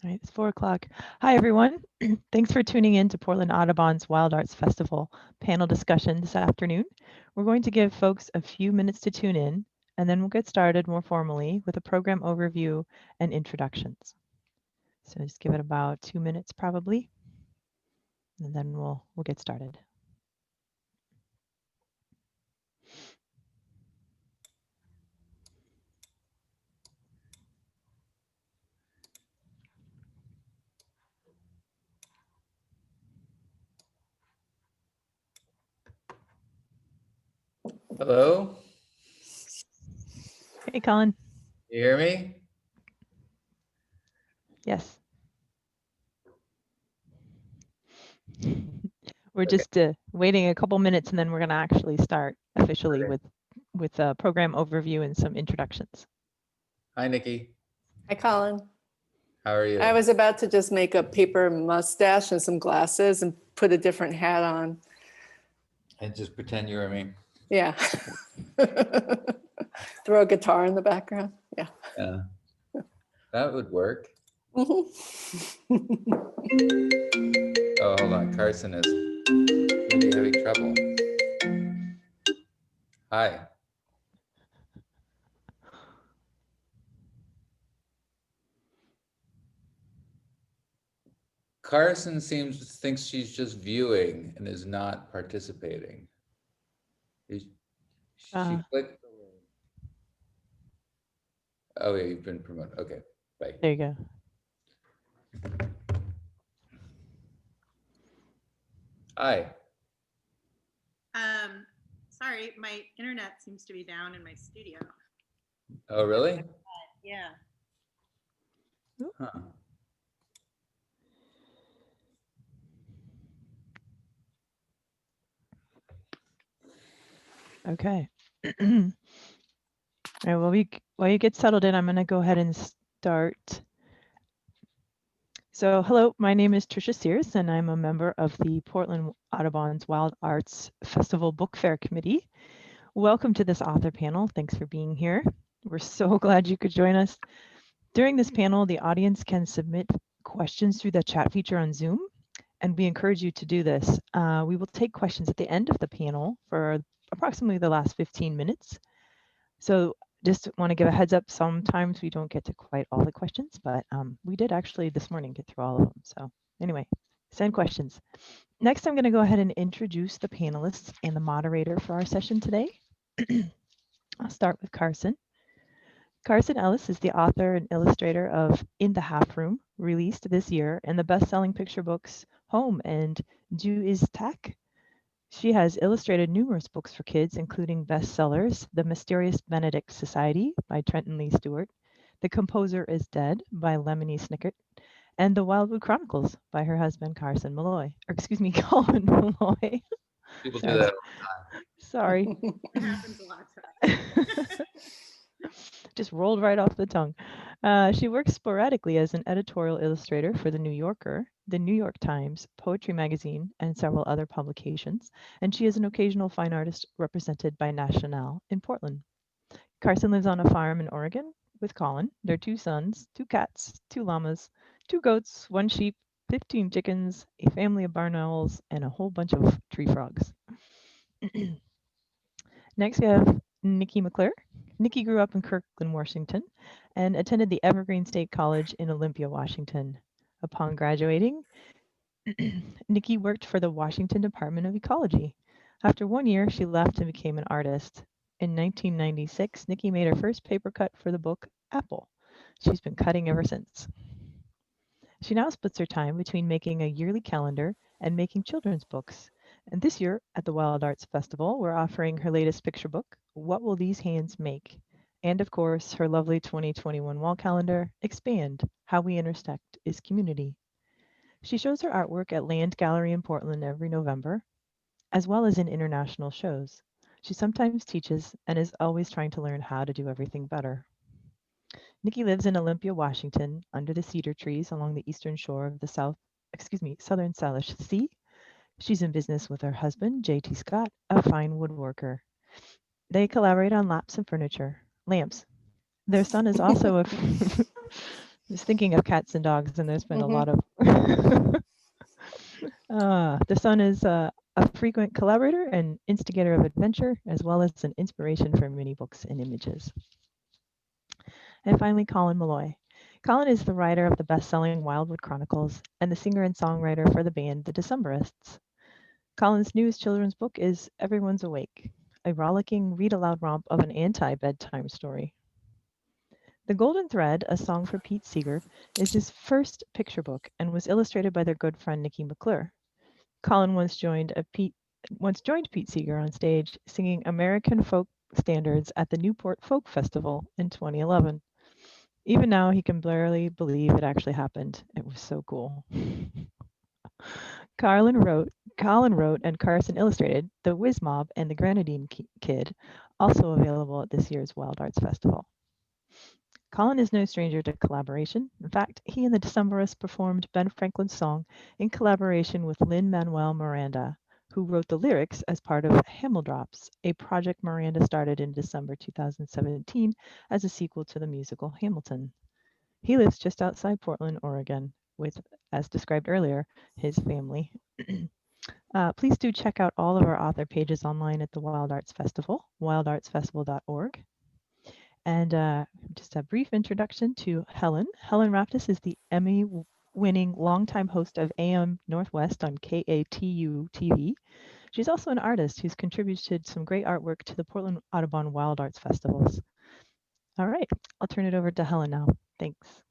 All right, it's 4 o'clock. Hi, everyone. Thanks for tuning in to Portland Audubon's Wild Arts Festival panel discussion this afternoon. We're going to give folks a few minutes to tune in, and then we'll get started more formally with a program overview and introductions. So just give it about 2 minutes probably, and then we'll get started. Hello? Hey, Colin. You hear me? Yes. We're Okay. just waiting a couple minutes, and then we're going to actually start officially with a program overview and some introductions. Hi, Nikki. Hi, Colin. How are you? I was about to just make a paper mustache and some glasses and put a different hat on. And just pretend you were me. Yeah. Throw a guitar in the background. Yeah. Yeah. That would work. Mhm. Oh, hold on. Carson is really having trouble. Hi. Carson thinks she's just viewing and is not participating. She clicked. Oh, yeah, you've been promoted. Okay, bye. There you go. Hi. Sorry, my internet seems to be down in my studio. Oh, really? Yeah. Huh. Okay. All right, while you get settled in, I'm going to go ahead and start. So hello, my name is Tricia Sears, and I'm a member of the Portland Audubon's Wild Arts Festival Book Fair Committee. Welcome to this author panel. Thanks for being here. We're so glad you could join us. During this panel, the audience can submit questions through the chat feature on Zoom, and we encourage you to do this. We will take questions at the end of the panel for approximately the last 15 minutes. So just want to give a heads up, sometimes we don't get to quite all the questions, but we did actually this morning get through all of them. So anyway, send questions. Next, I'm going to go ahead and introduce the panelists and the moderator for our session today. I'll start with Carson. Carson Ellis is the author and illustrator of In the Half Room, released this year, and the best-selling picture books Home and Du is Tak. She has illustrated numerous books for kids, including bestsellers The Mysterious Benedict Society by Trenton Lee Stewart, The Composer is Dead by Lemony Snicket, and The Wildwood Chronicles by her husband Carson Melloy, or excuse me, Colin Melloy. People do that all the time. Sorry. It happens a lot of times. Just rolled right off the tongue. She works sporadically as an editorial illustrator for The New Yorker, The New York Times, Poetry Magazine, and several other publications, and she is an occasional fine artist represented by National in Portland. Carson lives on a farm in Oregon with Colin. Their 2 sons, 2 cats, 2 llamas, 2 goats, 1 sheep, 15 chickens, a family of barn owls, and a whole bunch of tree frogs. Next, we have Nikki Mcclure. Nikki grew up in Kirkland, Washington, and attended the Evergreen State College in Olympia, Washington. Upon graduating, Nikki worked for the Washington Department of Ecology. After 1 year, she left and became an artist. In 1996, Nikki made her first paper cut for the book Apple. She's been cutting ever since. She now splits her time between making a yearly calendar and making children's books. And this year at the Wild Arts Festival, we're offering her latest picture book, What Will These Hands Make? And of course, her lovely 2021 wall calendar, Expand, How We Intersect is Community. She shows her artwork at Land Gallery in Portland every November, as well as in international shows. She sometimes teaches and is always trying to learn how to do everything better. Nikki lives in Olympia, Washington, under the cedar trees along the eastern shore of the southern Salish Sea. She's in business with her husband, J.T. Scott, a fine woodworker. They collaborate on lamps and furniture. Their son is also a was thinking of cats and dogs, and there's been a Mhm. lot of. The son is a frequent collaborator and instigator of adventure, as well as an inspiration for many books and images. And finally, Colin Meloy. Colin is the writer of the best-selling Wildwood Chronicles and the singer and songwriter for the band The Decemberists. Colin's newest children's book is Everyone's Awake, a rollicking read-aloud romp of an anti-bedtime story. The Golden Thread, a song for Pete Seeger, is his first picture book and was illustrated by their good friend Nikki Mcclure. Colin once joined Pete Seeger on stage singing American folk standards at the Newport Folk Festival in 2011. Even now, he can barely believe it actually happened. It was so cool. Colin wrote, and Carson illustrated The Whiz Mob and The Grenadine Kid, also available at this year's Wild Arts Festival. Colin is no stranger to collaboration. In fact, he and the Decemberists performed Ben Franklin's song in collaboration with Lin-Manuel Miranda, who wrote the lyrics as part of Hameldrops, a project Miranda started in December 2017 as a sequel to the musical Hamilton. He lives just outside Portland, Oregon, with, as described earlier, his family. Please do check out all of our author pages online at the Wild Arts Festival, wildartsfestival.org. And just a brief introduction to Helen. Helen Raptis is the Emmy-winning longtime host of AM Northwest on KATU TV. She's also an artist who's contributed some great artwork to the Portland Audubon Wild Arts Festivals. All right, I'll turn it over to Helen now. Thanks.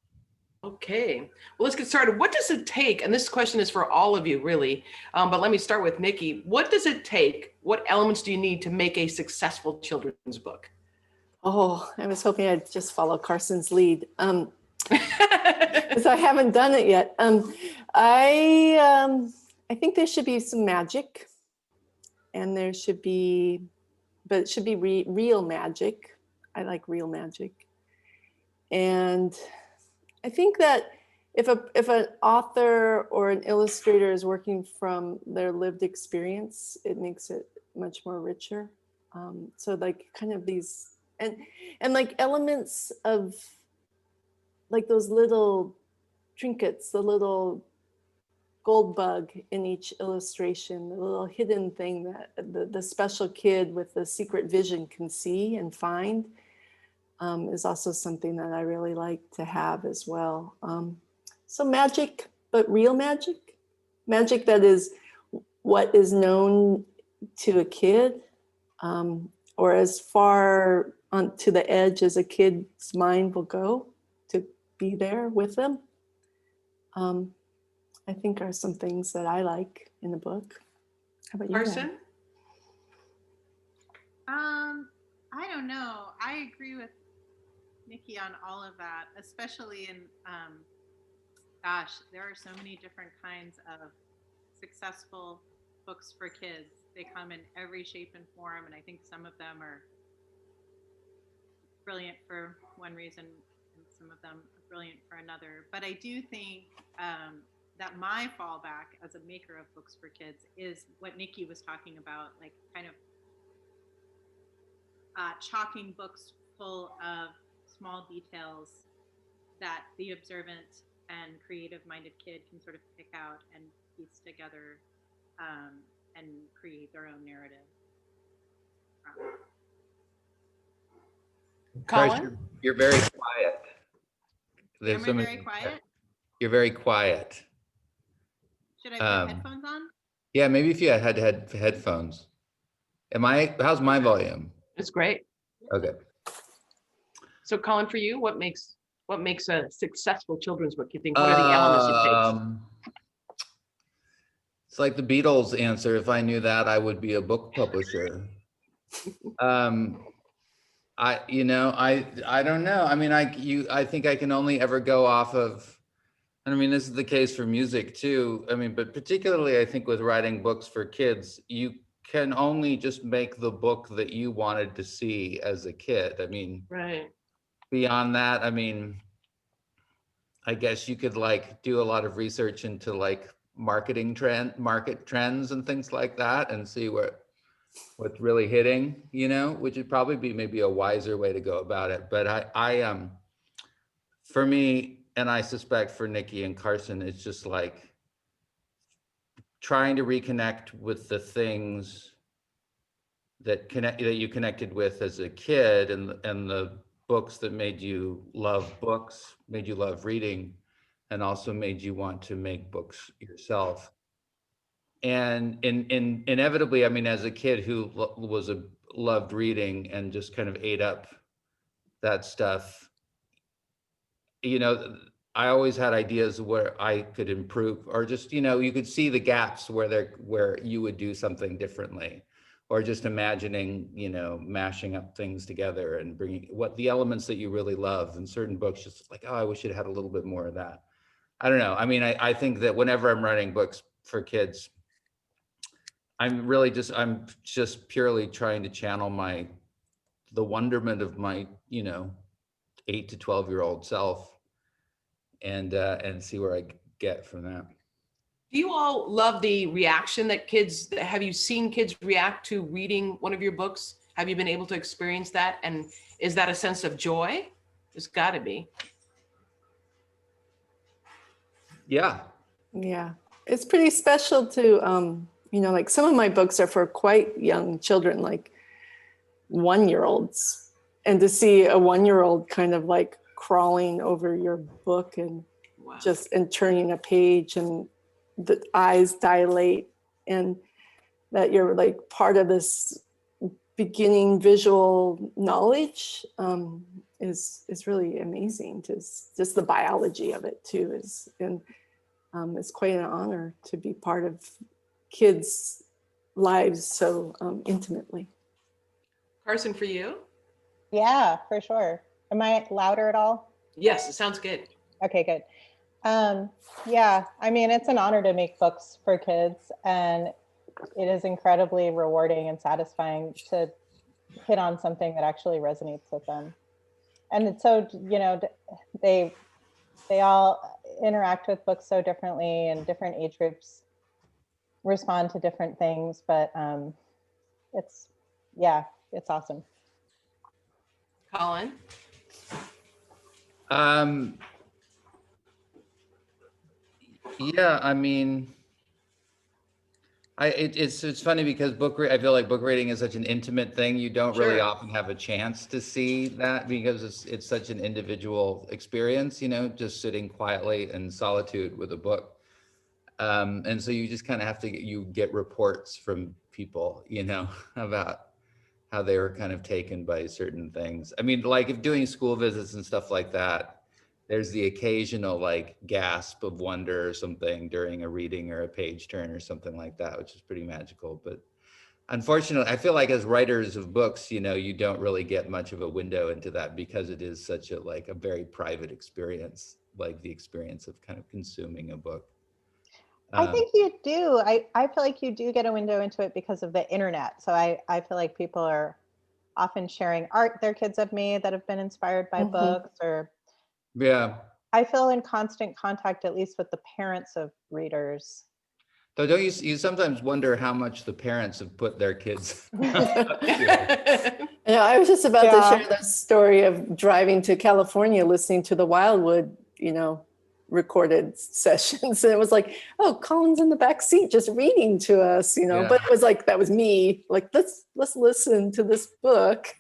Okay, well, let's get started. What does it take? And this question is for all of you, really. But let me start with Nikki. What does it take? What elements do you need to make a successful children's book? Oh, I was hoping I'd just follow Carson's lead, because I haven't done it yet. I think there should be some magic, and there should be, but it should be real magic. I like real magic, and I think that if an author or an illustrator is working from their lived experience, it makes it much more richer. So like kind of these. And like elements of like those little trinkets, the little gold bug in each illustration, the little hidden thing that the special kid with the secret vision can see and find, is also something that I really like to have as well. So magic, but real magic. Magic that is what is known to a kid, or as far on to the edge as a kid's mind will go to be there with them. I think are some things that I like in the book. How about you? Carson? I don't know. I agree with Nikki on all of that, especially in, gosh, there are so many different kinds of successful books for kids. They come in every shape and form, and I think some of them are brilliant for one reason and some of them are brilliant for another. But I do think that my fallback as a maker of books for kids is what Nikki was talking about, like kind of chalking books full of small details that the observant and creative-minded kid can sort of pick out and piece together and create their own narrative. Colin? You're very quiet. There's Am I very quiet? You're very quiet. Should I put headphones on? Yeah, maybe if you had headphones. How's my volume? It's great. Okay. So Colin, for you, what makes a successful children's book? You think, what are the elements it takes? It's like the Beatles answer. If I knew that, I would be a book publisher. I don't know. I mean, I think I can only ever go off of, and I mean, this is the case for music too. I mean, but particularly I think with writing books for kids, you can only just make the book that you wanted to see as a kid. I mean, Right. Beyond that, I mean, I guess you could like do a lot of research into like market trends and things like that and see what's really hitting, which would probably be maybe a wiser way to go about it. But I for me, I suspect for Nikki and Carson, it's just like trying to reconnect with the things that you connected with as a kid, and the books that made you love books, made you love reading, and also made you want to make books yourself. And inevitably, I mean, as a kid who loved reading and just kind of ate up that stuff, you know, I always had ideas where I could improve, or just, you know, you could see the gaps where you would do something differently, or just imagining, you know, mashing up things together and bringing what the elements that you really love in certain books, just like, oh, I wish it had a little bit more of that. I don't know. I mean, I think that whenever I'm writing books for kids, I'm just purely trying to channel the wonderment of my, you know, 8 to 12-year-old self, and see where I get from that. Do you all love the reaction that kids, have you seen kids react to reading one of your books? Have you been able to experience that? And is that a sense of joy? It's gotta be. Yeah. Yeah, it's pretty special to, you know, like some of my books are for quite young children, like 1-year-olds. And to see a 1-year-old kind of like crawling over your book and Wow. and turning a page, and the eyes dilate, and that you're like part of this beginning visual knowledge is really amazing. Just the biology of it too it's quite an honor to be part of kids' lives so intimately. Carson, for you? Yeah, for sure. Am I louder at all? Yes, it sounds good. Okay, good. Yeah, I mean, it's an honor to make books for kids, and it is incredibly rewarding and satisfying to hit on something that actually resonates with them. And it's so, you know, they all interact with books so differently, and different age groups respond to different things, but it's awesome. Colin? Yeah, I mean, it's funny because I feel like book reading is such an intimate thing. You don't really Sure. often have a chance to see that, because it's such an individual experience, you know, just sitting quietly in solitude with a book. And so you just kind of have to you get reports from people, you know, about how they were kind of taken by certain things. I mean, like if doing school visits and stuff like that, there's the occasional like gasp of wonder or something during a reading or a page turn or something like that, which is pretty magical. But unfortunately, I feel like as writers of books, you know, you don't really get much of a window into that, because it is such a very private experience, like the experience of kind of consuming a book. I think you do. I feel like you do get a window into it because of the internet. So I feel like people are often sharing art their kids have made that have been inspired by books, or Yeah. I feel in constant contact, at least with the parents of readers. Though don't you sometimes wonder how much the parents have put their kids Yeah, I was just about to share the story of driving to California, listening to the Wildwood, you know, recorded sessions. And it was like, oh, Colin's in the back seat just reading to us, you know, but it was like, that was me, like, let's listen to this book.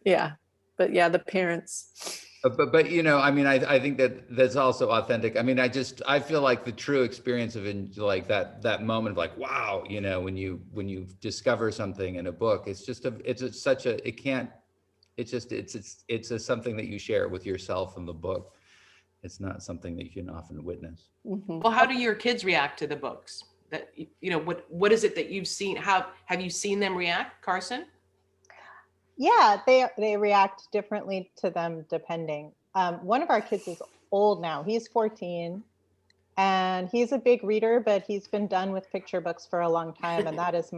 Yeah. But yeah, the parents. But you know, I mean, I think that's also authentic. I mean, I feel like the true experience of like that moment of like, wow, you know, when you discover something in a book, it's something that you share with yourself in the book. It's not something that you can often witness. Well, how do your kids react to the books? That, you know, what is it that you've seen? How have you seen them react, Carson? Yeah, they react differently to them depending. One of our kids is old now. He's 14, and he's a big reader, but he's been done with picture books for a long time, and that is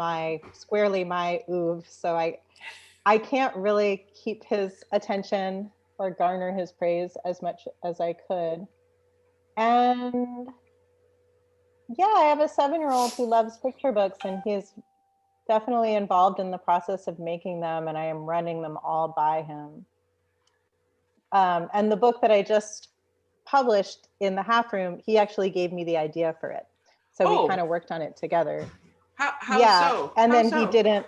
squarely my oeuvre. So I can't really keep his attention or garner his praise as much as I could. And yeah, I have a 7-year-old who loves picture books, and he's definitely involved in the process of making them, and I am running them all by him. And the book that I just published in the half room, he actually gave me the idea for it. So Oh. we kind of worked on it together. How Yeah, so? and How then he so? didn't.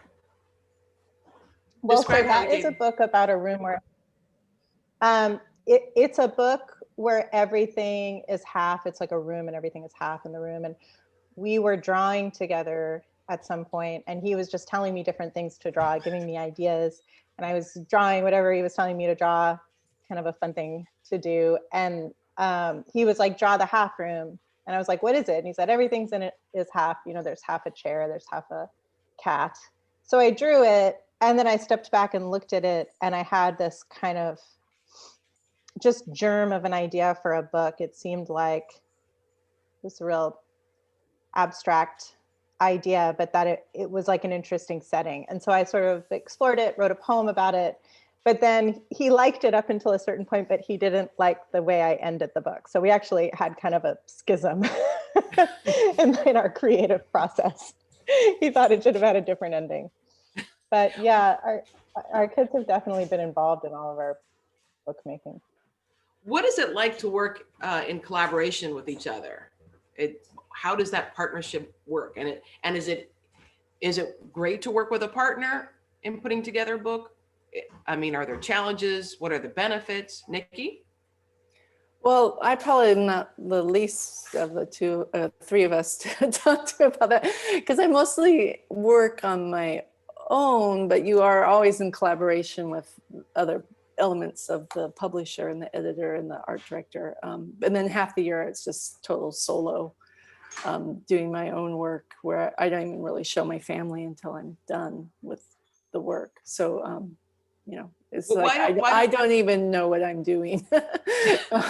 Well, Describe so how that he is a gave- book about a room where it's a book where everything is half. It's like a room and everything is half in the room. And we were drawing together at some point, and he was just telling me different things to draw, giving me ideas, and I was drawing whatever he was telling me to draw, kind of a fun thing to do. And he was like, draw the half room. And I was like, what is it? And he said, everything's in it is half, you know, there's half a chair, there's half a cat. So I drew it, and then I stepped back and looked at it, and I had this kind of just germ of an idea for a book. It seemed like this real abstract idea, but that it was like an interesting setting. And so I sort of explored it, wrote a poem about it, but then he liked it up until a certain point, but he didn't like the way I ended the book. So we actually had kind of a schism in our creative process. He thought it should have had a different ending. But yeah, our kids have definitely been involved in all of our bookmaking. What is it like to work in collaboration with each other? How does that partnership work? And is it great to work with a partner in putting together a book? I mean, are there challenges? What are the benefits? Nikki? Well, I probably am not the least of the three of us to talk to about that, because I mostly work on my own, but you are always in collaboration with other elements of the publisher and the editor and the art director. And then half the year it's just total solo, doing my own work, where I don't even really show my family until I'm done with the work. So, you know, it's But like I don't even know what I'm doing.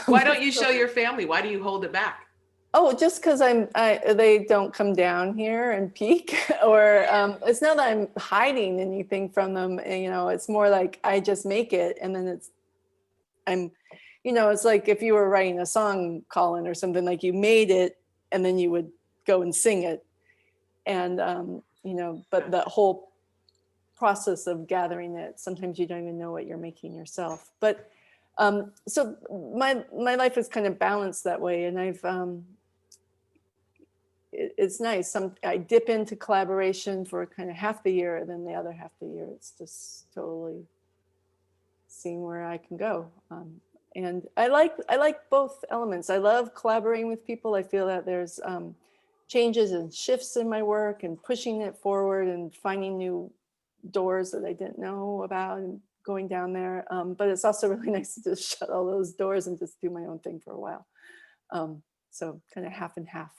Why don't you show your family? Why do you hold it back? Oh, just because they don't come down here and peek, or it's not that I'm hiding anything from them. You know, it's more like I just make it, and then it's like if you were writing a song, Colin, or something, like you made it, and then you would go and sing it, and but the whole process of gathering it, sometimes you don't even know what you're making yourself. But so my life is kind of balanced that way, and I've it's nice. I dip into collaboration for kind of half the year, and then the other half the year, it's just totally seeing where I can go. And I like both elements. I love collaborating with people. I feel that there's changes and shifts in my work, and pushing it forward and finding new doors that I didn't know about and going down there. But it's also really nice to just shut all those doors and just do my own thing for a while. So kind of half and half.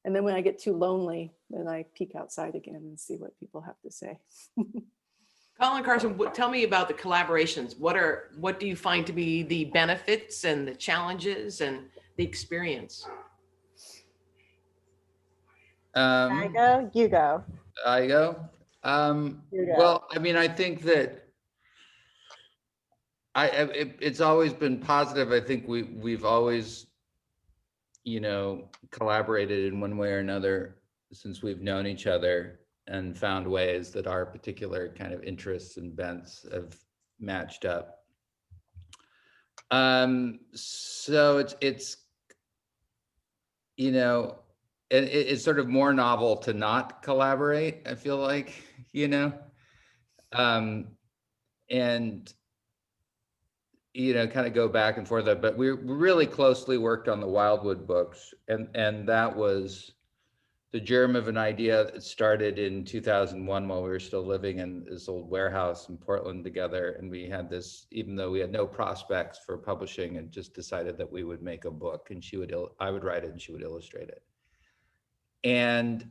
And then when I get too lonely, then I peek outside again and see what people have to say. Colin, Carson, tell me about the collaborations. What do you find to be the benefits and the challenges and the experience? I go, you go. I go. You go. Well, I mean, I think that it's always been positive. I think we've always, collaborated in one way or another since we've known each other, and found ways that our particular kind of interests and bents have matched up. So it's it's sort of more novel to not collaborate, I feel like, and kind of go back and forth. But we really closely worked on the Wildwood books, and that was the germ of an idea that started in 2001 while we were still living in this old warehouse in Portland together. And we had this, even though we had no prospects for publishing, and just decided that we would make a book, and I would write it and she would illustrate it. And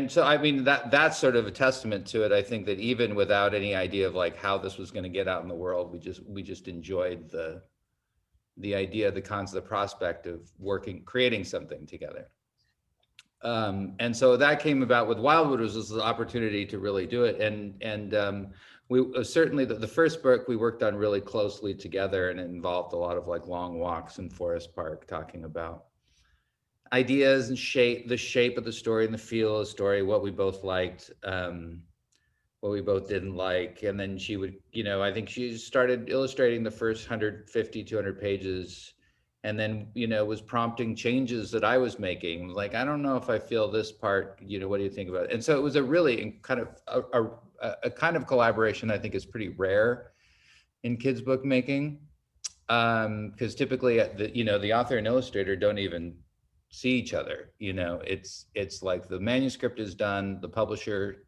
so, I mean, that's sort of a testament to it. I think that even without any idea of like how this was going to get out in the world, we just enjoyed the idea, the concept, the prospect of creating something together. And so that came about with Wildwood, was this opportunity to really do it. And we certainly, the first book we worked on really closely together, and it involved a lot of like long walks in Forest Park, talking about ideas and the shape of the story and the feel of the story, what we both liked, what we both didn't like. And then she would, I think she started illustrating the first 150, 200 pages and then, you know, was prompting changes that I was making. Like, I don't know if I feel this part, you know, what do you think about it? And so it was a really kind of a kind of collaboration I think is pretty rare in kids book making. Because typically, you know, the author and illustrator don't even see each other. You know, it's like the manuscript is done, the publisher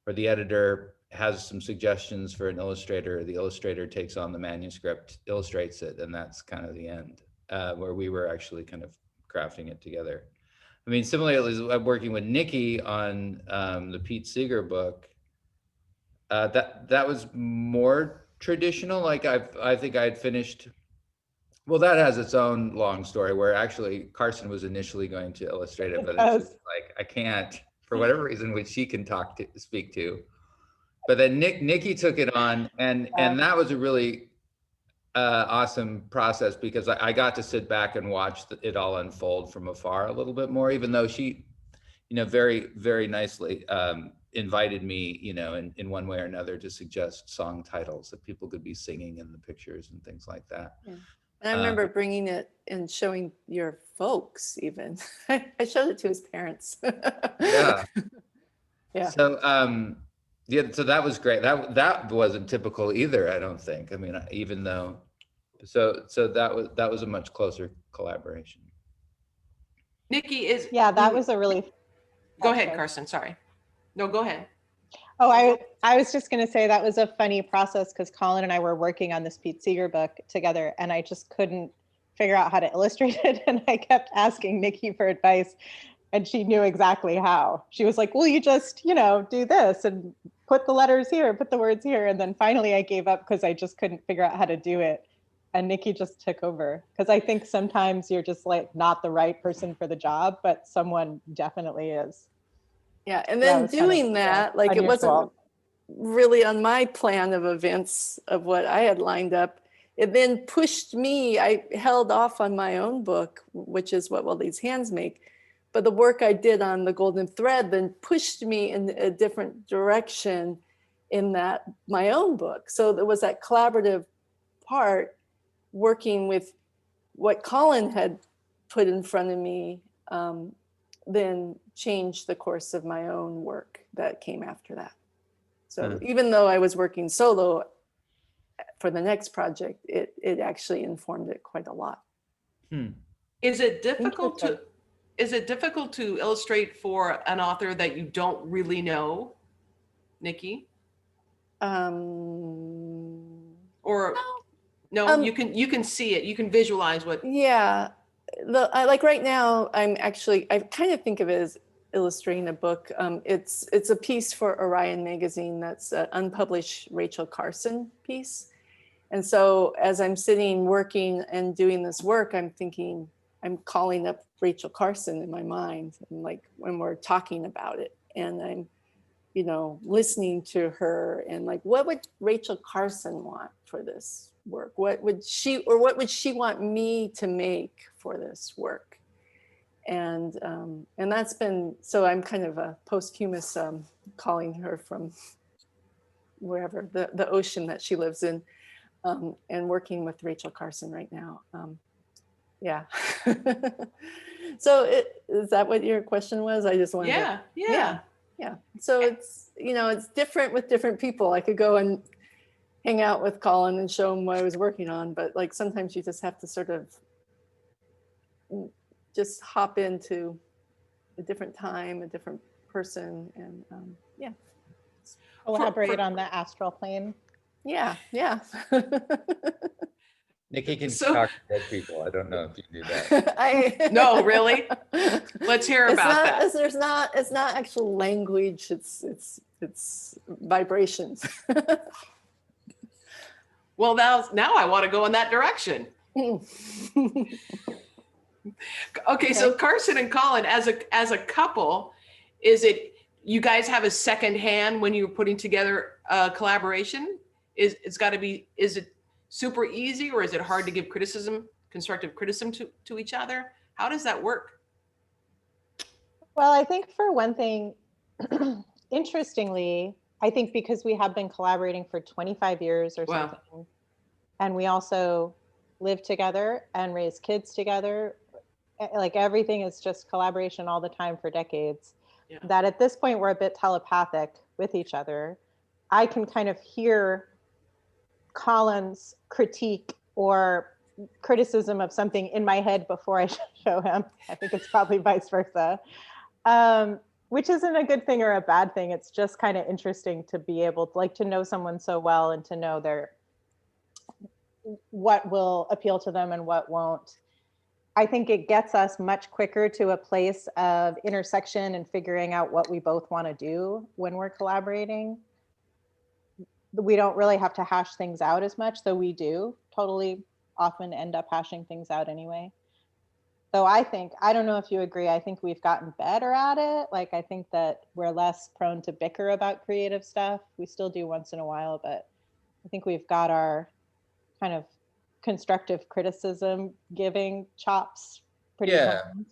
or the editor has some suggestions for an illustrator, the illustrator takes on the manuscript, illustrates it, and that's kind of the end, where we were actually kind of crafting it together. I mean, similarly, I'm working with Nikki on the Pete Seeger book. That was more traditional. Like I think I had finished. Well, that has its own long story where actually Carson was initially going to illustrate it, but it's just like, I can't, for whatever reason, which she can speak to. But then Nikki took it on, and that was a really awesome process because I got to sit back and watch it all unfold from afar a little bit more, even though she, you know, very, very nicely invited me, you know, in one way or another to suggest song titles that people could be singing in the pictures and things like that. Yeah. And I remember bringing it and showing your folks even. I showed it to his parents. Yeah. Yeah. So yeah, so that was great. That wasn't typical either, I don't think. I mean, even though, so that was a much closer collaboration. Nikki is. Yeah, that was a really. Go ahead, Carson. Sorry. No, go ahead. Oh, I was just going to say that was a funny process because Colin and I were working on this Pete Seeger book together, and I just couldn't figure out how to illustrate it. And I kept asking Nikki for advice, and she knew exactly how. She was like, well, you just, you know, do this and put the letters here, put the words here. And then finally I gave up because I just couldn't figure out how to do it. And Nikki just took over. Because I think sometimes you're just like not the right person for the job, but someone definitely is. Yeah, and then doing that, like it wasn't really on my plan of events of what I had lined up. It then pushed me, I held off on my own book, which is What Will These Hands Make? But the work I did on The Golden Thread then pushed me in a different direction in that my own book. So there was that collaborative part working with what Colin had put in front of me, then changed the course of my own work that came after that. So even though I was working solo for the next project, it actually informed it quite a lot. Is it difficult to illustrate for an author that you don't really know, Nikki? Or no, you can see it, you can visualize what. Yeah, like right now, I kind of think of it as illustrating a book. It's a piece for Orion magazine that's an unpublished Rachel Carson piece. And so as I'm sitting working and doing this work, I'm thinking, I'm calling up Rachel Carson in my mind, and like when we're talking about it, and I'm, you know, listening to her and like, what would Rachel Carson want for this work? What would she want me to make for this work? And that's been, so I'm kind of a posthumous calling her from wherever, the ocean that she lives in, and working with Rachel Carson right now. Yeah. So is that what your question was? I just wanted to. Yeah. So it's, you know, it's different with different people. I could go and hang out with Colin and show him what I was working on, but like sometimes you just have to sort of just hop into a different time, a different person, and yeah. Collaborate on the astral plane. Yeah. Nikki can talk to dead people. I don't know if you do that. No, really? Let's hear about that. It's not actual language. It's vibrations. Well, now I want to go in that direction. Okay, so Carson and Colin, as a couple, is it you guys have a second hand when you're putting together a collaboration? Is it super easy, or is it hard to give constructive criticism to each other? How does that work? Well, I think for one thing, interestingly, I think because we have been collaborating for 25 years or something, and we also live together and raise kids together. Like everything is just collaboration all the time for decades. Yeah. That at this point, we're a bit telepathic with each other. I can kind of hear Colin's critique or criticism of something in my head before I show him. I think it's probably vice versa, which isn't a good thing or a bad thing. It's just kind of interesting to be able to, like, to know someone so well and to know what will appeal to them and what won't. I think it gets us much quicker to a place of intersection and figuring out what we both want to do when we're collaborating. We don't really have to hash things out as much, though we do totally often end up hashing things out anyway. So I don't know if you agree, I think we've gotten better at it. Like, I think that we're less prone to bicker about creative stuff. We still do once in a while, but I think we've got our kind of constructive criticism giving chops pretty honed.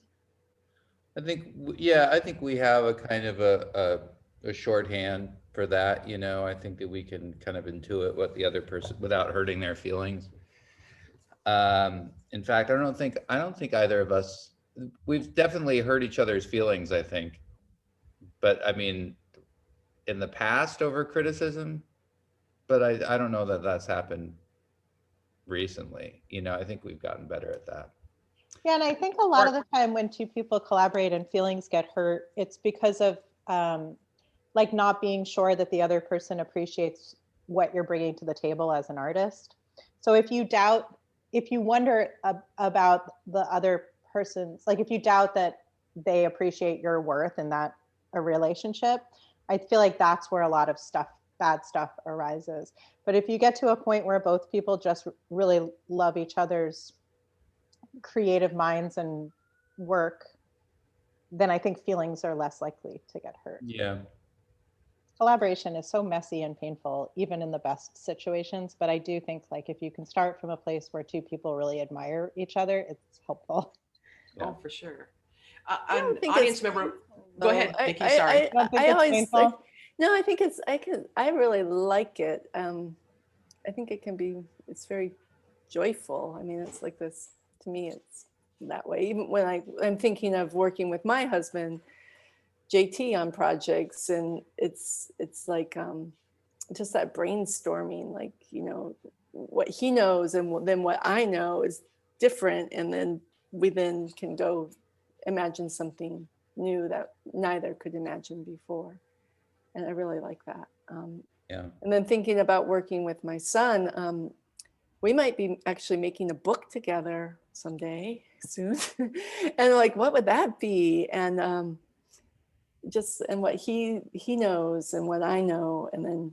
I think we have a kind of a shorthand for that, you know. I think that we can kind of intuit what the other person without hurting their feelings. In fact, I don't think either of us, we've definitely hurt each other's feelings, I think. But I mean, in the past over criticism, but I don't know that that's happened recently. You know, I think we've gotten better at that. Yeah, and I think a lot of the time when two people collaborate and feelings get hurt, it's because of like not being sure that the other person appreciates what you're bringing to the table as an artist. So if you wonder about the other person's, like if you doubt that they appreciate your worth in that a relationship, I feel like that's where a lot of bad stuff arises. But if you get to a point where both people just really love each other's creative minds and work, then I think feelings are less likely to get hurt. Yeah. Collaboration is so messy and painful, even in the best situations. But I do think, like, if you can start from a place where two people really admire each other, it's helpful. Yeah. Oh, for sure. I don't think Audience it's member, painful. go ahead, Nikki, sorry. You don't think I it's always painful? no, I think I really like it. I think it's very joyful. I mean, it's like this, to me, it's that way. Even when I'm thinking of working with my husband, JT, on projects, and it's like just that brainstorming, like, you know, what he knows and then what I know is different, and then we can go imagine something new that neither could imagine before, and I really like that. Yeah. And then thinking about working with my son, we might be actually making a book together someday soon, and like, what would that be? And and what he knows and what I know, and then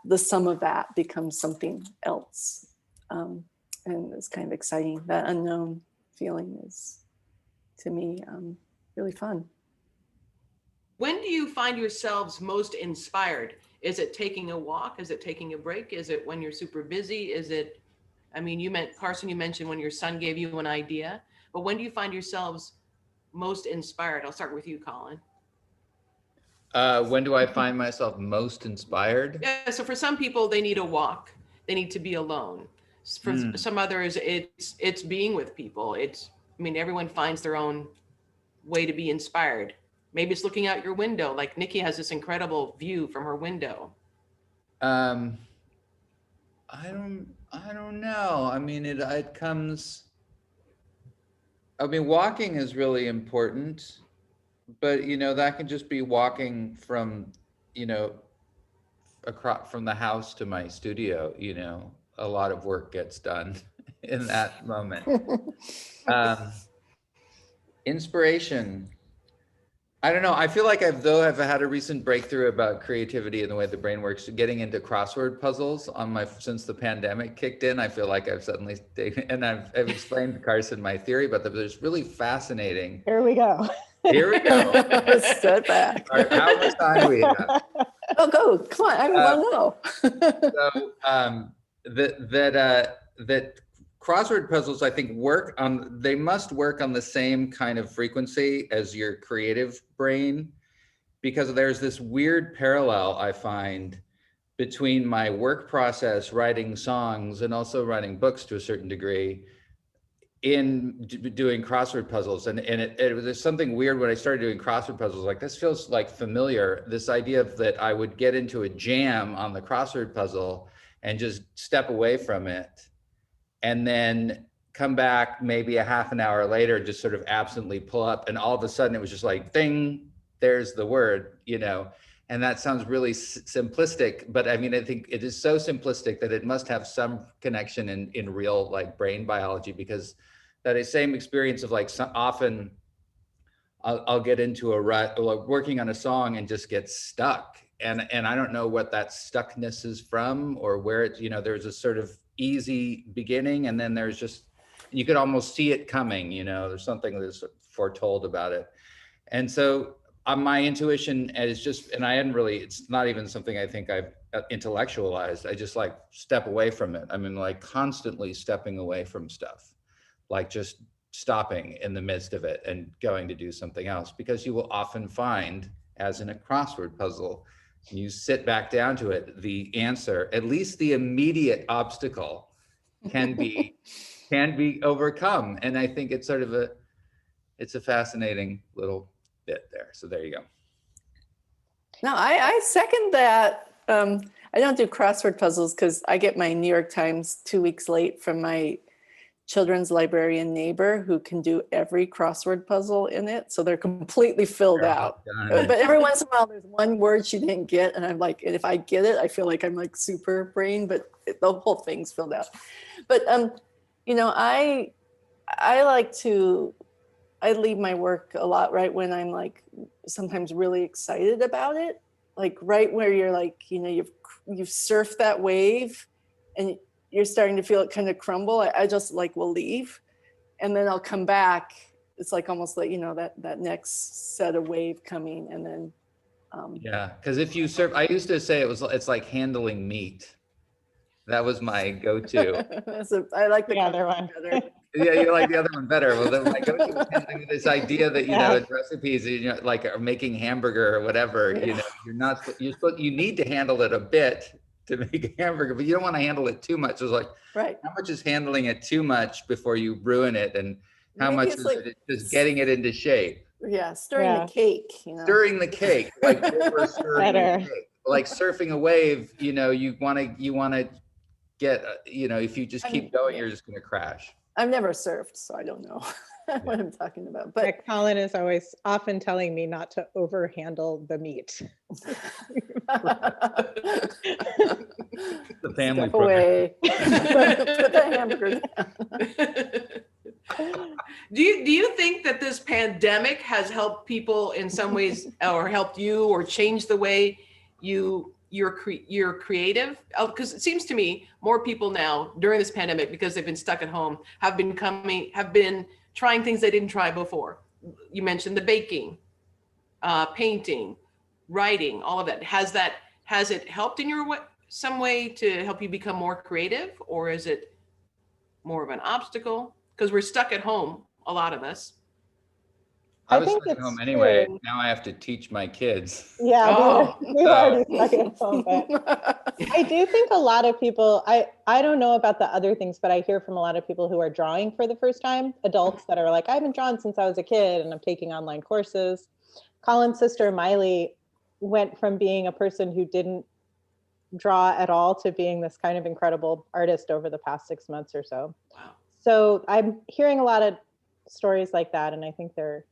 the sum of that becomes something else. And it's kind of exciting. That unknown feeling is, to me, really fun. When do you find yourselves most inspired? Is it taking a walk? Is it taking a break? Is it when you're super busy? Is it, I mean, Carson, you mentioned when your son gave you an idea, but when do you find yourselves most inspired? I'll start with you, Colin. When do I find myself most inspired? Yeah, so for some people, they need a walk. They need to be alone. For some others, it's being with people. I mean, everyone finds their own way to be inspired. Maybe it's looking out your window. Like Nikki has this incredible view from her window. I don't know. I mean, it comes, I mean, walking is really important, but, you know, that can just be walking from, you know, across from the house to my studio. You know, a lot of work gets done in that moment. Inspiration. I don't know. I feel like I've had a recent breakthrough about creativity and the way the brain works, getting into crossword puzzles since the pandemic kicked in. I feel like I've suddenly and I've explained to Carson my theory, but it's really fascinating. Here we go. Here we go. Step back. All right, how much time do we have? Oh, go. Come on. I want to know. So that crossword puzzles, I think, they must work on the same kind of frequency as your creative brain, because there's this weird parallel I find between my work process, writing songs, and also writing books to a certain degree, in doing crossword puzzles. And it was something weird when I started doing crossword puzzles, like this feels like familiar, this idea of that I would get into a jam on the crossword puzzle and just step away from it, and then come back maybe a half an hour later, just sort of absently pull up, and all of a sudden it was just like, ding, there's the word, you know. And that sounds really simplistic, but I mean, I think it is so simplistic that it must have some connection in real like brain biology, because that same experience of like often I'll get into a rut, like working on a song and just get stuck. And I don't know what that stuckness is from, or where it's, you know, there's a sort of easy beginning, and then there's just, you could almost see it coming, you know, there's something that's foretold about it. And so my intuition is just, and I hadn't really, it's not even something I think I've intellectualized. I just like step away from it. I mean, like constantly stepping away from stuff, like just stopping in the midst of it and going to do something else, because you will often find, as in a crossword puzzle, you sit back down to it, the answer, at least the immediate obstacle, can be overcome. And I think it's sort of it's a fascinating little bit there. So there you go. No, I second that. I don't do crossword puzzles because I get my New York Times 2 weeks late from my children's librarian neighbor who can do every crossword puzzle in it. So they're completely filled out. But every once in a while, there's one word she didn't get. And I'm like, and if I get it, I feel like I'm like super brain, but the whole thing's filled out. But, you know, I leave my work a lot right when I'm like sometimes really excited about it, like right where you're like, you know, you've surfed that wave and you're starting to feel it kind of crumble. I just like will leave, and then I'll come back. It's like almost like, you know, that next set of wave coming, and then yeah, because if you serve, I used to say it's like handling meat. That was my go-to. So I like the other one. better. Yeah, you like the other one better. Well, then my go-to was handling this idea that, you know, in recipes, you know, like making hamburger or whatever, you know, you need to handle it a bit to make a hamburger, but you don't want to handle it too much. It's like, Right. how much is handling it too much before you ruin it, and how Maybe much it's is like it just getting it into shape? Yeah, stirring the cake, you know. Stirring the cake, like over stirring the cake, like surfing a wave. You know, you want to get, you know, if you just keep going, you're just going to crash. I've never surfed, so I don't know what I'm talking about. But yeah, Colin is always often telling me not to overhandle the meat. The family Step away. Put the hamburger down. Do you think that this pandemic has helped people in some ways, or helped you, or changed the way you're creative? Because it seems to me more people now during this pandemic, because they've been stuck at home, have been trying things they didn't try before. You mentioned the baking, painting, writing, all of that. Has it helped in some way to help you become more creative, or is it more of an obstacle? Because we're stuck at home, a lot of us. I was stuck at home anyway. Now I have to teach my kids. Yeah, we already stuck at home. But I do think a lot of people, I don't know about the other things, but I hear from a lot of people who are drawing for the first time, adults that are like, I haven't drawn since I was a kid and I'm taking online courses. Colin's sister, Miley, went from being a person who didn't draw at all to being this kind of incredible artist over the past 6 months or so. Wow. So I'm hearing a lot of stories like that, and I think they're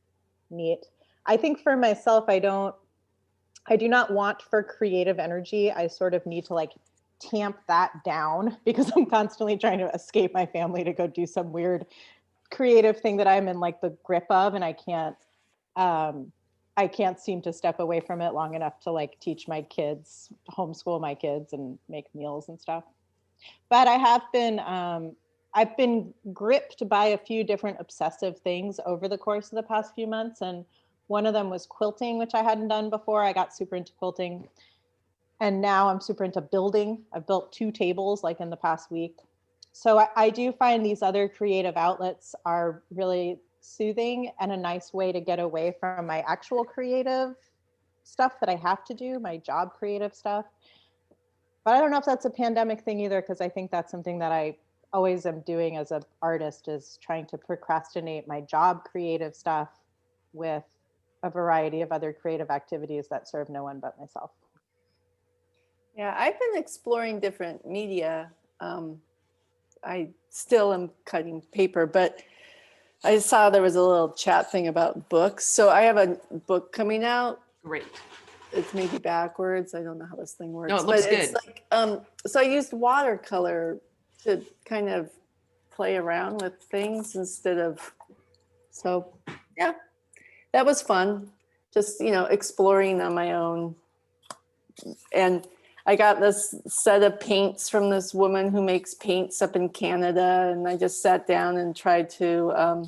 neat. I think for myself, I do not want for creative energy. I sort of need to like tamp that down because I'm constantly trying to escape my family to go do some weird creative thing that I'm in like the grip of, and I can't seem to step away from it long enough to like teach my kids, homeschool my kids, and make meals and stuff. But I have been, I've been gripped by a few different obsessive things over the course of the past few months. And one of them was quilting, which I hadn't done before. I got super into quilting. And now I'm super into building. I've built 2 tables like in the past week. So I do find these other creative outlets are really soothing and a nice way to get away from my actual creative stuff that I have to do, my job creative stuff. But I don't know if that's a pandemic thing either, because I think that's something that I always am doing as an artist, is trying to procrastinate my job creative stuff with a variety of other creative activities that serve no one but myself. Yeah, I've been exploring different media. I still am cutting paper, but I saw there was a little chat thing about books. So I have a book coming out. Great. It's maybe backwards. I don't know how this thing works. No, it looks but it's good. like, so I used watercolor to kind of play around with things instead of, so yeah, that was fun. Just, exploring on my own. And I got this set of paints from this woman who makes paints up in Canada. And I just sat down and tried to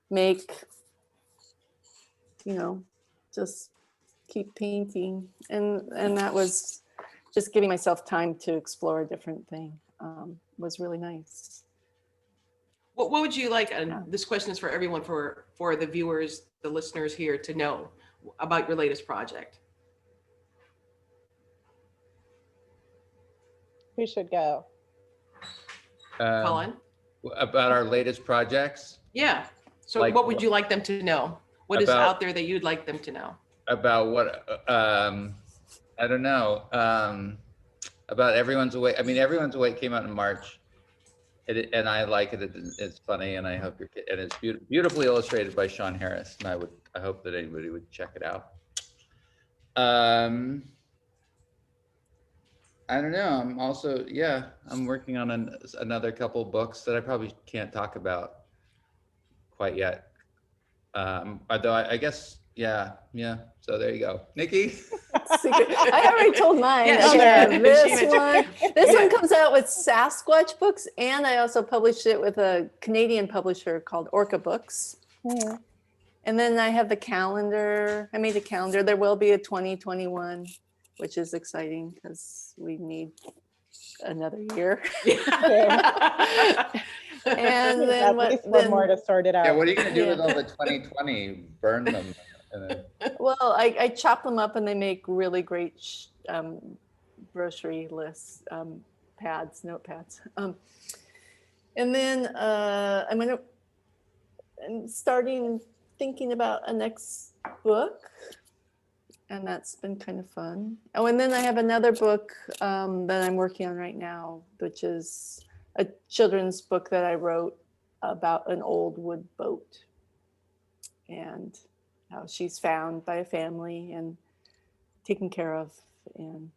make, just keep painting. And that was just giving myself time to explore a different thing. Was really nice. What would you like, and this question is for everyone, for the viewers, the listeners here, to know about your latest project? Who should go? Colin? About our latest projects? Yeah. So Like what would you like them to know? What is about- out there that you'd like them to know? About what, I don't know, about Everyone's Awake. I mean, Everyone's Awake came out in March. And I like it. It's funny, and I hope and it's beautifully illustrated by Sean Harris. And I hope that anybody would check it out. I don't know. I'm also, I'm working on another couple books that I probably can't talk about quite yet. Although I guess, yeah. So there you go, Nikki. Secret. I already told mine. Yeah, Okay, she did. this She one. did. This Yeah. one comes out with Sasquatch Books, and I also published it with a Canadian publisher called Orca Books. Hmm. And then I have the calendar. I made a calendar. There will be a 2021, which is exciting because we need another year. And then At what? least one more to sort it out. Yeah, what are you gonna do with Yeah. all the 2020? Burn them? And then, Well, I chop them up and they make really great grocery lists, notepads. And then I'm starting thinking about a next book, and that's been kind of fun. Oh, and then I have another book that I'm working on right now, which is a children's book that I wrote about an old wood boat and how she's found by a family and taken care of. And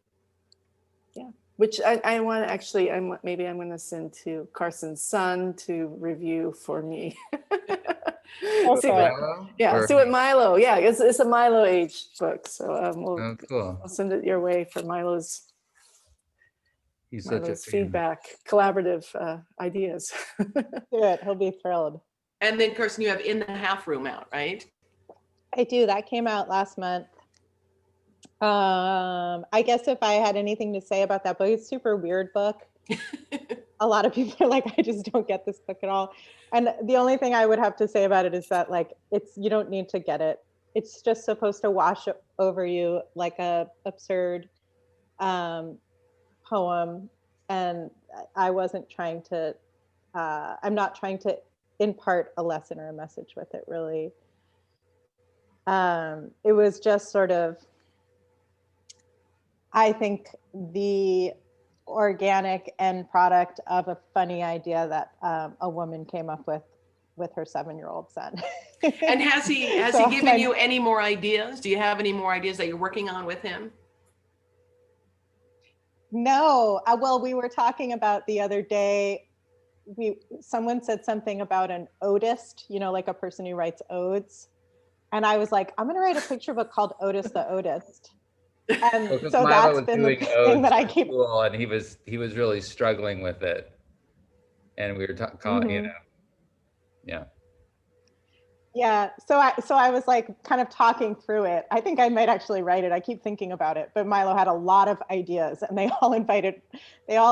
yeah, which I want to actually, maybe I'm going to send to Carson's son to review for me. See what Milo, it's a Milo age book. So oh, cool. I'll send it your way for Milo's He's such a fan. feedback, collaborative ideas. Do it. He'll be thrilled. And then, Carson, you have In the Half Room out, right? I do. That came out last month. I guess if I had anything to say about that book, it's a super weird book. A lot of people are like, I just don't get this book at all. And the only thing I would have to say about it is that, like, you don't need to get it. It's just supposed to wash over you like a absurd poem. And I wasn't trying to, I'm not trying to impart a lesson or a message with it, really. It was just sort of, I think, the organic end product of a funny idea that a woman came up with her 7-year-old son. And has he So given you any more ideas? Do you have any more ideas that you're working on with him? No. Well, we were talking about the other day, someone said something about an odist, like a person who writes odes. And I was like, I'm going to write a picture book called Otis the Odist. And Well, so Milo that's was been the doing thing that I odes keep. at school, and he was really struggling with it. And we were calling, Mhm. yeah. Yeah, so I was like kind of talking through it. I think I might actually write it. I keep thinking about it, but Milo had a lot of ideas, and they all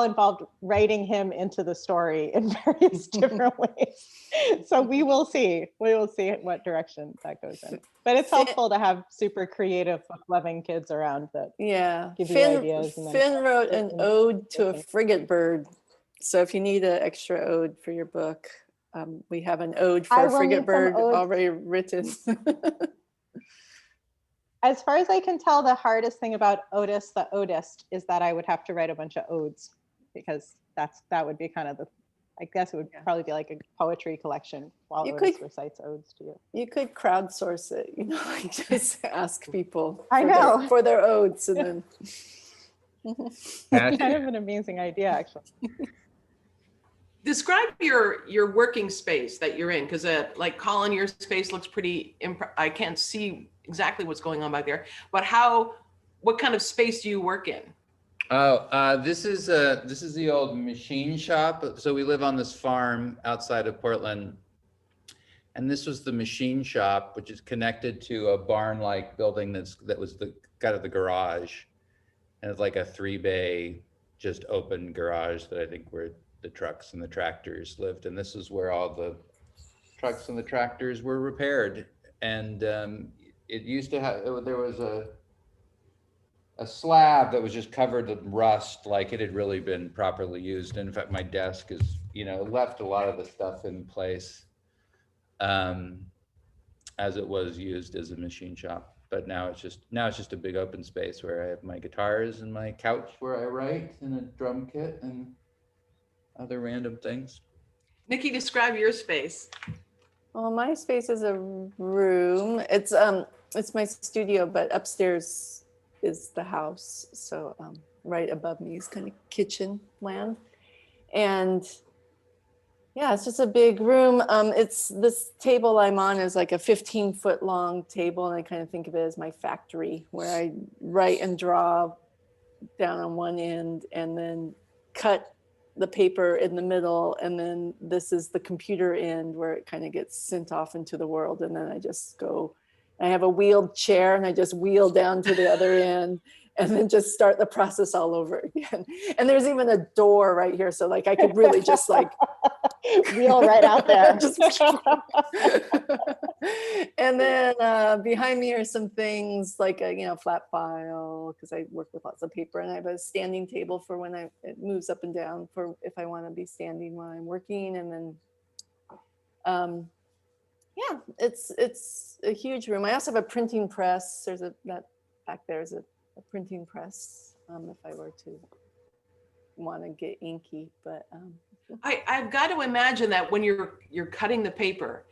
involved writing him into the story in various different ways. So we will see what direction that goes in. But it's helpful to have super creative, book-loving kids around that give you ideas. And then Finn wrote an ode to a frigate bird. So if you need an extra ode for your book, we have an ode for a frigate bird already written. As far as I can tell, the hardest thing about Otis the Odist is that I would have to write a bunch of odes, because that would be kind of I guess it would probably be like a poetry collection while Otis recites odes to you. You could crowdsource it, like just ask people for their odes, and then. It's kind of an amazing idea, actually. Describe your working space that you're in, because like Colin, your space looks pretty. I can't see exactly what's going on back there, but what kind of space do you work in? Oh, this is the old machine shop. So we live on this farm outside of Portland, and this was the machine shop, which is connected to a barn-like building that was got the garage, and it's like a 3-bay, just open garage that I think where the trucks and the tractors lived. And this is where all the trucks and the tractors were repaired. And it used to have, there was a slab that was just covered with rust, like it had really been properly used. And in fact, my desk is, left a lot of the stuff in place as it was used as a machine shop. But now it's just a big open space where I have my guitars and my couch where I write, and a drum kit and other random things. Nikki, describe your space. Well, my space is a room. It's my studio, but upstairs is the house. So right above me is kind of kitchen land. And yeah, it's just a big room. It's this table I'm on is like a 15-foot long table. And I kind of think of it as my factory, where I write and draw down on one end and then cut the paper in the middle, and then this is the computer end where it kind of gets sent off into the world. And then I just go, I have a wheeled chair and I just wheel down to the other end and then just start the process all over again. And there's even a door right here. So like I could really just like wheel right out there. And then behind me are some things like a flat file, because I work with lots of paper, and I have a standing table for when it moves up and down for if I want to be standing while I'm working. And then yeah, it's a huge room. I also have a printing press. That back there is a printing press if I were to want to get inky. But I've got to imagine that when you're cutting the paper,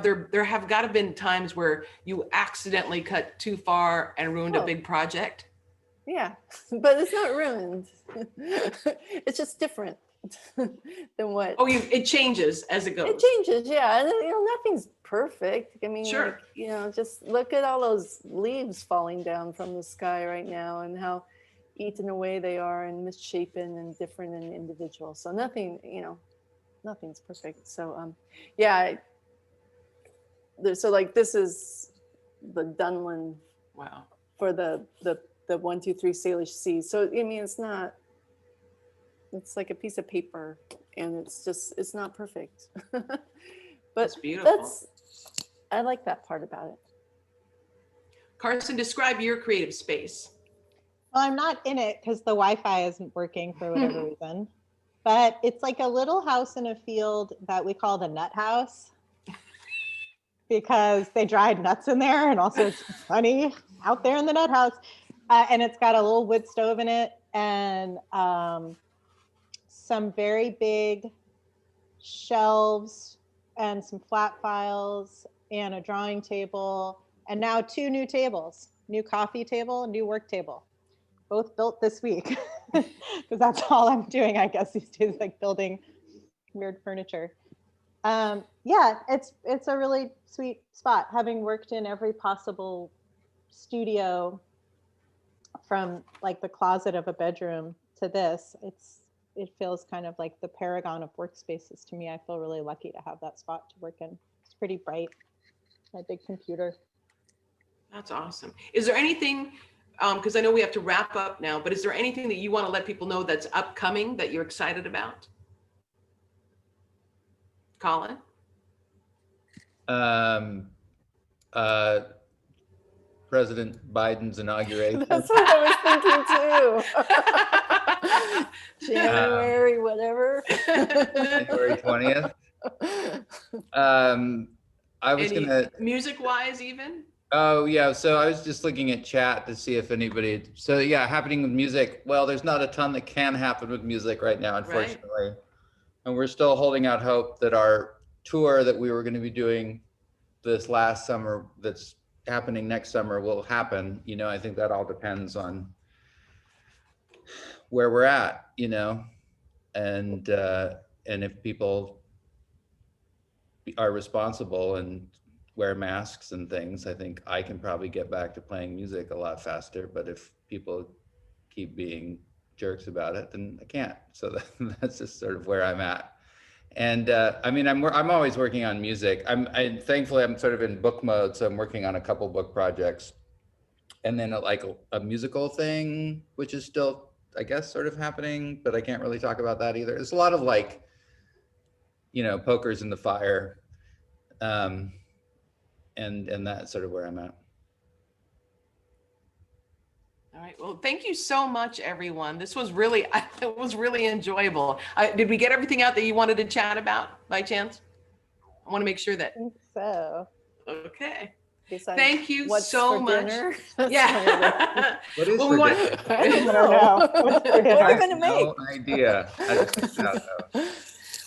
there have got to been times where you accidentally cut too far and ruined a big project. Yeah, but it's not ruined. It's just different than what. Oh, it changes as it goes. It changes, yeah. And nothing's perfect. I mean, sure. Like, just look at all those leaves falling down from the sky right now, and how eaten away they are, and misshapen and different and individual. So nothing's perfect. So yeah. So like this is the Dunlin. Wow. For the 1, 2, 3 Salish Seas. So I mean, it's like a piece of paper, and it's not perfect. But that's beautiful. I like that part about it. Carson, describe your creative space. Well, I'm not in it because the Wi-Fi isn't working for whatever reason, but it's like a little house in a field that we call the nut house, because they dried nuts in there, and also it's funny out there in the nut house. And it's got a little wood stove in it, and some very big shelves and some flat files and a drawing table, and now 2 new tables, new coffee table, new work table, both built this week, because that's all I'm doing, I guess, these days, like building weird furniture. Yeah, it's a really sweet spot, having worked in every possible studio, from like the closet of a bedroom to this. It feels kind of like the paragon of workspaces to me. I feel really lucky to have that spot to work in. It's pretty bright. my big computer. That's awesome. Is there anything, because I know we have to wrap up now, but is there anything that you want to let people know that's upcoming that you're excited about? Colin? President Biden's inauguration. That's what I was thinking too. January, whatever. January 20th. I was gonna, music-wise even? oh yeah, so I was just looking at chat to see if anybody, so yeah, happening with music. Well, there's not a ton that can happen with music right now, unfortunately. And we're still holding out hope that our tour that we were going to be doing this last summer, that's happening next summer, will happen. You know, I think that all depends on where we're at, you know, and if people are responsible and wear masks and things, I think I can probably get back to playing music a lot faster. But if people keep being jerks about it, then I can't. So that's just sort of where I'm at. And I mean, I'm always working on music. Thankfully I'm sort of in book mode, so I'm working on a couple book projects, and then like a musical thing, which is still, I guess, sort of happening, but I can't really talk about that either. There's a lot of like, you know, pokers in the fire, and that's sort of where I'm at. All right. Well, thank you so much, everyone. This was really, it was really enjoyable. Did we get everything out that you wanted to chat about by chance? I want to make sure that. I think so. Okay. Besides, Thank you what's so for much. dinner? Yeah. What is Well, for we want dinner? I don't don't know. What's for What are we dinner? gonna make? No idea. I just found out, though.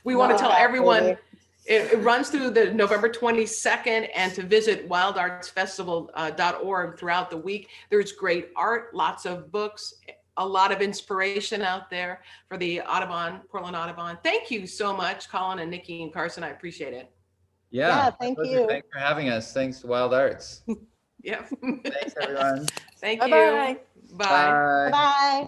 We want to tell Yeah, everyone, maybe. it runs through the November 22nd, and to visit wildartsfestival.org throughout the week. There's great art, lots of books, a lot of inspiration out there for the Audubon, Portland Audubon. Thank you so much, Colin and Nikki and Carson. I appreciate it. Yeah, my thank pleasure. you. Thanks for having us. Thanks to Wild Arts. Yeah. Thanks, everyone. Thank Bye-bye. you. Bye. Bye. Bye.